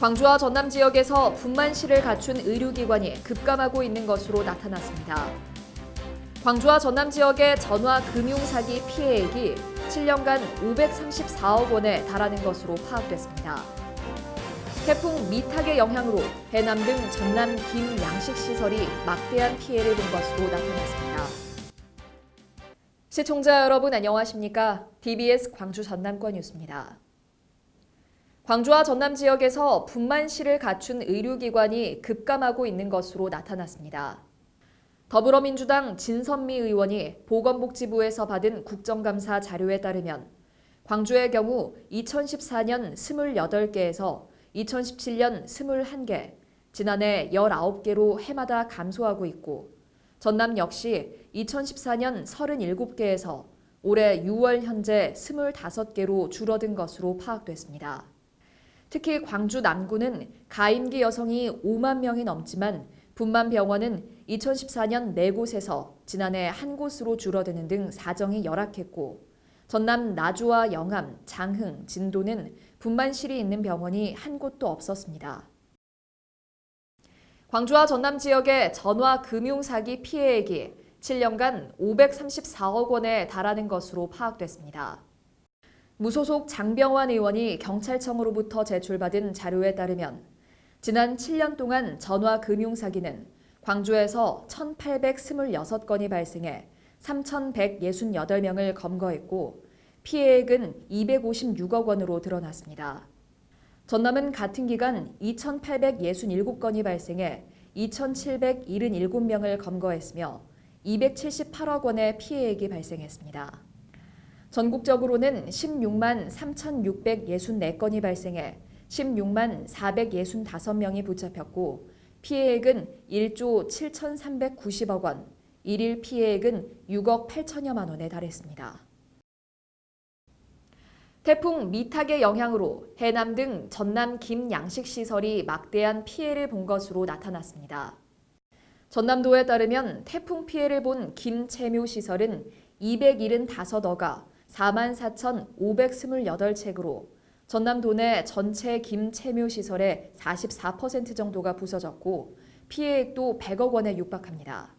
광주와 전남 지역에서 분만실을 갖춘 의료기관이 급감하고 있는 것으로 나타났습니다. 광주와 전남 지역의 전화 금융사기 피해액이 7년간 534억 원에 달하는 것으로 파악됐습니다. 태풍 미탁의 영향으로 해남 등 전남 김 양식시설이 막대한 피해를 본 것으로 나타났습니다. 시청자 여러분 안녕하십니까? TBS 광주 전남권 뉴스입니다. 광주와 전남 지역에서 분만실을 갖춘 의료기관이 급감하고 있는 것으로 나타났습니다. 더불어민주당 진선미 의원이 보건복지부에서 받은 국정감사 자료에 따르면 광주의 경우 2014년 28개에서 2017년 21개, 지난해 19개로 해마다 감소하고 있고 전남 역시 2014년 37개에서 올해 6월 현재 25개로 줄어든 것으로 파악됐습니다. 특히 광주 남구는 가임기 여성이 5만 명이 넘지만 분만병원은 2014년 4곳에서 지난해 1곳으로 줄어드는 등 사정이 열악했고 전남 나주와 영암, 장흥, 진도는 분만실이 있는 병원이 한 곳도 없었습니다. 광주와 전남 지역의 전화 금융사기 피해액이 7년간 534억 원에 달하는 것으로 파악됐습니다. 무소속 장병환 의원이 경찰청으로부터 제출받은 자료에 따르면 지난 7년 동안 전화 금융사기는 광주에서 1,826건이 발생해 3,168명을 검거했고 피해액은 256억 원으로 드러났습니다. 전남은 같은 기간 2,867건이 발생해 2,777명을 검거했으며 278억 원의 피해액이 발생했습니다. 전국적으로는 16만 3,664건이 발생해 16만 465명이 붙잡혔고 피해액은 1조 7,390억 원, 일일 피해액은 6억 8천여만 원에 달했습니다. 태풍 미탁의 영향으로 해남 등 전남 김 양식시설이 막대한 피해를 본 것으로 나타났습니다. 전남도에 따르면 태풍 피해를 본 김 채묘시설은 275어가 44,528채구로 전남도 내 전체 김 채묘시설의 44% 정도가 부서졌고 피해액도 100억 원에 육박합니다.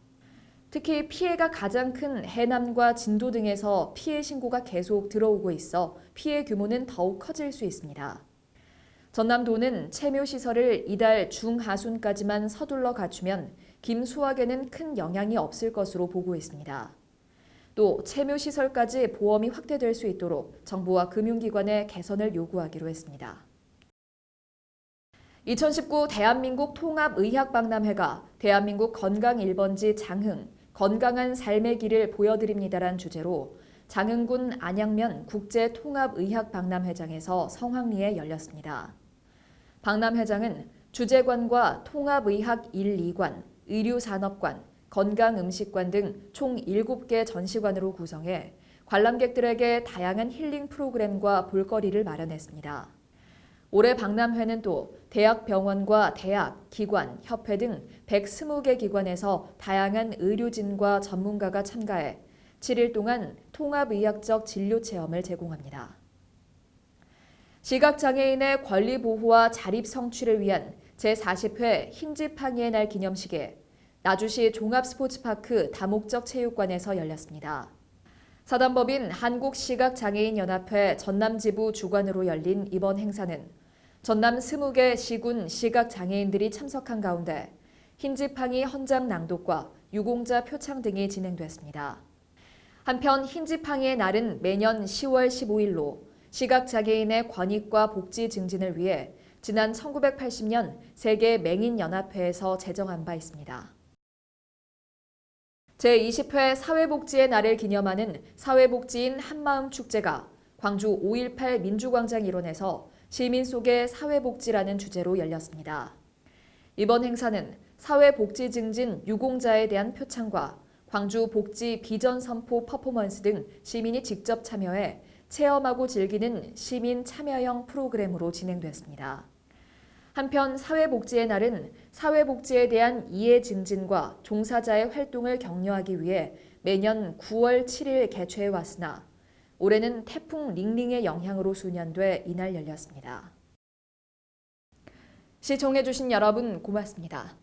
특히 피해가 가장 큰 해남과 진도 등에서 피해 신고가 계속 들어오고 있어 피해 규모는 더욱 커질 수 있습니다. 전남도는 채묘시설을 이달 중하순까지만 서둘러 갖추면 김 수확에는 큰 영향이 없을 것으로 보고 있습니다. 또 채묘시설까지 보험이 확대될 수 있도록 정부와 금융기관에 개선을 요구하기로 했습니다. 2019 대한민국 통합의학박람회가 대한민국 건강 1번지 장흥, 건강한 삶의 길을 보여드립니다란 주제로 장흥군 안양면 국제통합의학박람회장에서 성황리에 열렸습니다. 박람회장은 주재관과 통합의학 1, 2관, 의료산업관, 건강음식관 등 총 7개 전시관으로 구성해 관람객들에게 다양한 힐링 프로그램과 볼거리를 마련했습니다. 올해 박람회는 또 대학병원과 대학, 기관, 협회 등 120개 기관에서 다양한 의료진과 전문가가 참가해 7일 동안 통합의학적 진료 체험을 제공합니다. 시각장애인의 권리 보호와 자립 성취를 위한 제40회 흰지팡이의 날 기념식에 나주시 종합스포츠파크 다목적 체육관에서 열렸습니다. 사단법인 한국시각장애인연합회 전남지부 주관으로 열린 이번 행사는 전남 20개 시군 시각장애인들이 참석한 가운데 흰지팡이 헌장 낭독과 유공자 표창 등이 진행됐습니다. 한편 흰지팡이의 날은 매년 10월 15일로 시각장애인의 권익과 복지 증진을 위해 지난 1980년 세계 맹인연합회에서 제정한 바 있습니다. 제20회 사회복지의 날을 기념하는 사회복지인 한마음 축제가 광주 5.18 민주광장 일원에서 시민 속의 사회복지라는 주제로 열렸습니다. 이번 행사는 사회복지 증진 유공자에 대한 표창과 광주 복지 비전 선포 퍼포먼스 등 시민이 직접 참여해 체험하고 즐기는 시민 참여형 프로그램으로 진행됐습니다. 한편 사회복지의 날은 사회복지에 대한 이해 증진과 종사자의 활동을 격려하기 위해 매년 9월 7일 개최해 왔으나 올해는 태풍 링링의 영향으로 수년돼 이날 열렸습니다. 시청해주신 여러분 고맙습니다.